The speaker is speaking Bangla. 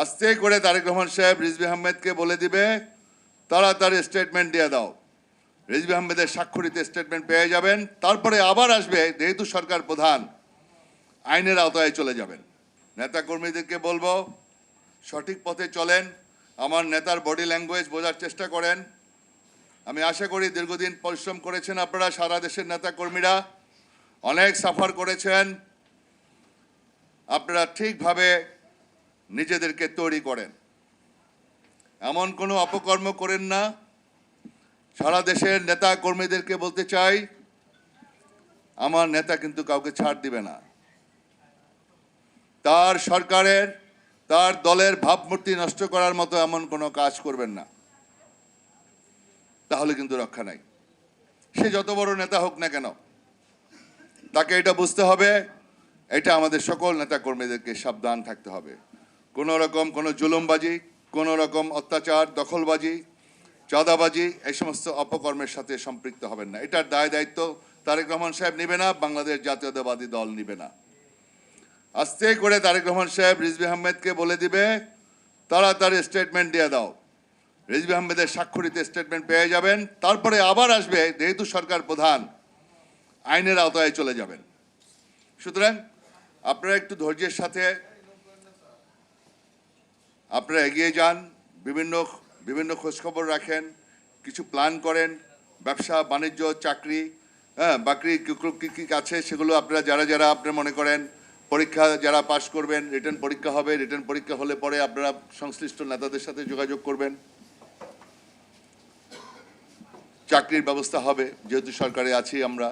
আস্তে করে তারেক রহমান সাহেব রিজভী আহমেদকে বলে দিবে তাড়াতাড়ি স্টেটমেন্ট দিয়ে দাও। রিজভী আহমেদের স্বাক্ষরিত স্টেটমেন্ট পেয়ে যাবেন, তারপরে আবার আসবে, যেহেতু সরকার প্রধান আইনের আওতায় চলে যাবেন। নেতা কর্মীদেরকে বলবো সঠিক পথে চলেন, আমার নেতার বডি ল্যাঙ্গুয়েজ বোঝার চেষ্টা করেন। আমি আশা করি দীর্ঘদিন পরিশ্রম করেছেন আপনারা, সারা দেশের নেতা কর্মীরা অনেক সাফার করেছেন, আপনারা ঠিকভাবে নিজেদেরকে তৈরি করেন, এমন কোনো অপকর্ম করেন না। সারা দেশের নেতা কর্মীদেরকে বলতে চাই, আমার নেতা কিন্তু কাউকে ছাড় দিবে না। তার সরকারের, তার দলের ভাবমূর্তি নষ্ট করার মতো এমন কোনো কাজ করবেন না, তাহলে কিন্তু রক্ষা নাই। সে যত বড় নেতা হোক না কেন, তাকে এটা বুঝতে হবে, এটা আমাদের সকল নেতা কর্মীদেরকে সাবধান থাকতে হবে। কোনো রকম কোনো জুলুমবাজি, কোনো রকম অত্যাচার, দখলবাজি, চাঁদাবাজি, এই সমস্ত অপকর্মের সাথে সম্পৃক্ত হবেন না। এটার দায় দায়িত্ব তারেক রহমান সাহেব নেবে না, বাংলাদেশ জাতীয়তাবাদী দল নেবে না। আস্তে করে তারেক রহমান সাহেব রিজভী আহমেদকে বলে দিবে তাড়াতাড়ি স্টেটমেন্ট দিয়ে দাও। রিজভী আহমেদের স্বাক্ষরিত স্টেটমেন্ট পেয়ে যাবেন, তারপরে আবার আসবে, যেহেতু সরকার প্রধান আইনের আওতায় চলে যাবেন। সুতরাং আপনারা একটু ধৈর্যের সাথে আপনারা এগিয়ে যান, বিভিন্ন খোঁজখবর রাখেন, কিছু প্ল্যান করেন, ব্যবসা বাণিজ্য, চাকরি, বাকরি কী আছে সেগুলো আপনারা যারা আপনারা মনে করেন পরীক্ষা যারা পাশ করবেন, রিটেন পরীক্ষা হবে, রিটেন পরীক্ষা হলে পরে আপনারা সংশ্লিষ্ট নেতাদের সাথে যোগাযোগ করবেন, চাকরির ব্যবস্থা হবে, যেহেতু সরকারে আছি আমরা।